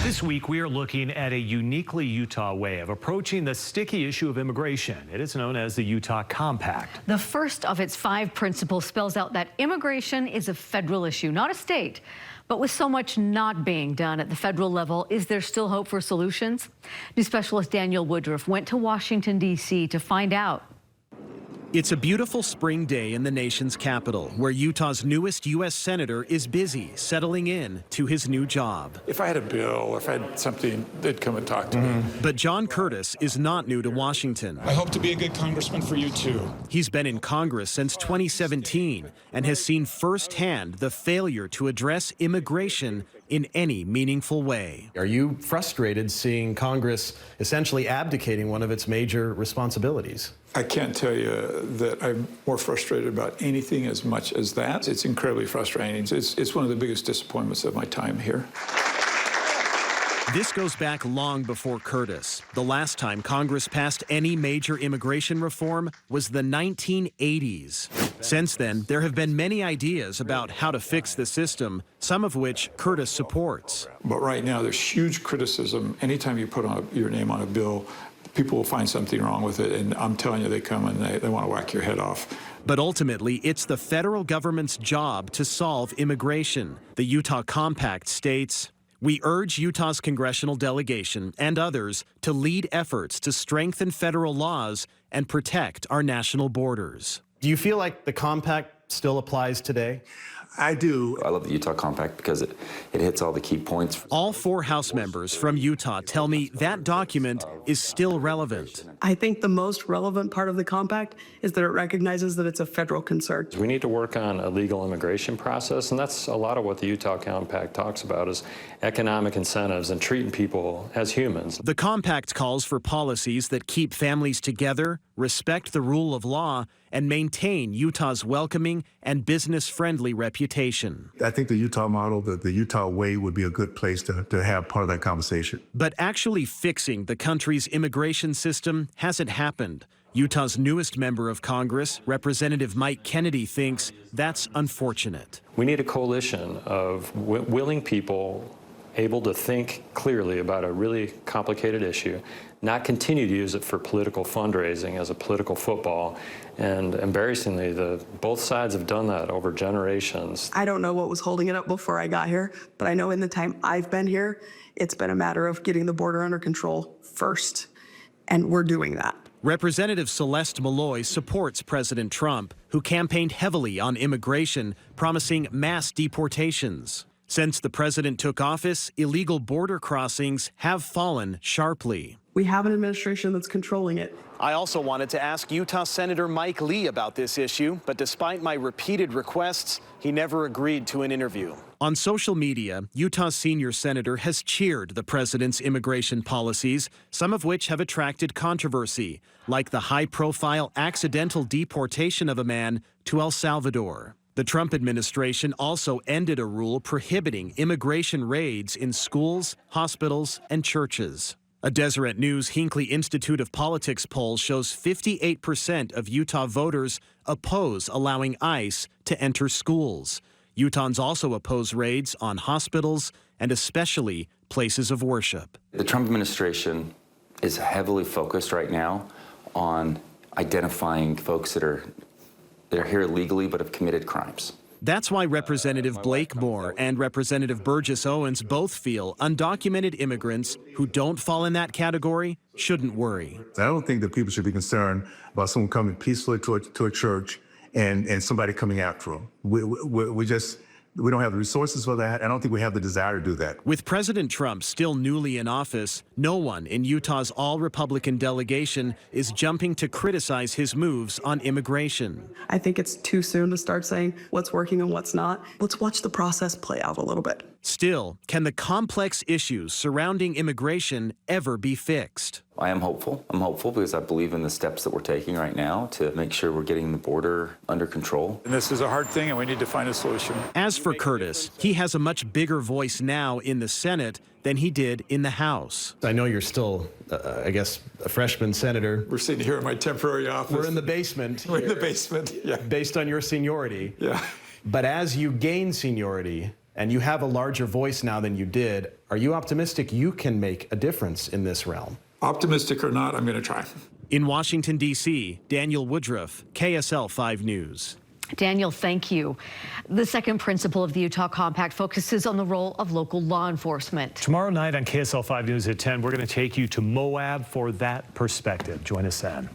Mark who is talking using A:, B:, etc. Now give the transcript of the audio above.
A: This week, we are looking at a uniquely Utah way of approaching the sticky issue of immigration. It is known as the Utah Compact.
B: The first of its 5 principles spells out that immigration is a federal issue, not a state. But with so much not being done at the federal level, is there still hope for solutions? News specialist Daniel Woodruff went to Washington, D.C. to find out.
C: It's a beautiful spring day in the nation's capital, where Utah's newest U.S. Senator is busy settling in to his new job.
D: If I had a bill or if I had something, they'd come and talk to me.
C: But John Curtis is not new to Washington.
D: I hope to be a good congressman for you, too.
C: He's been in Congress since 2017 and has seen firsthand the failure to address immigration in any meaningful way.
E: Are you frustrated seeing Congress essentially abdicating one of its major responsibilities?
D: I can't tell you that I'm more frustrated about anything as much as that. It's incredibly frustrating. It's one of the biggest disappointments of my time here.
C: This goes back long before Curtis. The last time Congress passed any major immigration reform was the 1980s. Since then, there have been many ideas about how to fix the system, some of which Curtis supports.
D: But right now, there's huge criticism. Anytime you put your name on a bill, people will find something wrong with it, and I'm telling you, they come and they want to whack your head off.
C: But ultimately, it's the federal government's job to solve immigration. The Utah Compact states, "We urge Utah's congressional delegation and others to lead efforts to strengthen federal laws and protect our national borders."
E: Do you feel like the compact still applies today?
F: I do.
G: I love the Utah Compact because it hits all the key points.
C: All 4 House members from Utah tell me that document is still relevant.
H: I think the most relevant part of the compact is that it recognizes that it's a federal concern.
I: We need to work on a legal immigration process, and that's a lot of what the Utah Compact talks about is economic incentives and treating people as humans.
C: The compact calls for policies that keep families together, respect the rule of law, and maintain Utah's welcoming and business-friendly reputation.
F: I think the Utah model, the Utah way, would be a good place to have part of that conversation.
C: But actually fixing the country's immigration system hasn't happened. Utah's newest member of Congress, Representative Mike Kennedy, thinks that's unfortunate.
I: We need a coalition of willing people able to think clearly about a really complicated issue, not continue to use it for political fundraising as a political football. And embarrassingly, both sides have done that over generations.
H: I don't know what was holding it up before I got here, but I know in the time I've been here, it's been a matter of getting the border under control first, and we're doing that.
C: Representative Celeste Malloy supports President Trump, who campaigned heavily on immigration, promising mass deportations. Since the president took office, illegal border crossings have fallen sharply.
H: We have an administration that's controlling it.
C: I also wanted to ask Utah Senator Mike Lee about this issue, but despite my repeated requests, he never agreed to an interview. On social media, Utah's senior senator has cheered the president's immigration policies, some of which have attracted controversy, like the high-profile accidental deportation of a man to El Salvador. The Trump administration also ended a rule prohibiting immigration raids in schools, hospitals, and churches. A Deseret News Hinckley Institute of Politics poll shows 58% of Utah voters oppose allowing ICE to enter schools. Utahns also oppose raids on hospitals and especially places of worship.
G: The Trump administration is heavily focused right now on identifying folks that are here illegally but have committed crimes.
C: That's why Representative Blake Moore and Representative Burgess Owens both feel undocumented immigrants who don't fall in that category shouldn't worry.
F: I don't think that people should be concerned about someone coming peacefully to a church and somebody coming after them. We don't have the resources for that. I don't think we have the desire to do that.
C: With President Trump still newly in office, no one in Utah's all-Republican delegation is jumping to criticize his moves on immigration.
H: I think it's too soon to start saying what's working and what's not. Let's watch the process play out a little bit.
C: Still, can the complex issues surrounding immigration ever be fixed?
G: I am hopeful. I'm hopeful because I believe in the steps that we're taking right now to make sure we're getting the border under control.
D: And this is a hard thing, and we need to find a solution.
C: As for Curtis, he has a much bigger voice now in the Senate than he did in the House.
E: I know you're still, I guess, a freshman senator.
D: We're sitting here in my temporary office.
E: We're in the basement.
D: We're in the basement, yeah.
E: Based on your seniority.
D: Yeah.
E: But as you gain seniority, and you have a larger voice now than you did. Are you optimistic you can make a difference in this realm?
D: Optimistic or not, I'm going to try.
C: In Washington, D.C., Daniel Woodruff, KSL 5 News.
B: Daniel, thank you. The second principle of the Utah Compact focuses on the role of local law enforcement.
A: Tomorrow night on KSL 5 News at 10, we're going to take you to Moab for that perspective. Join us then.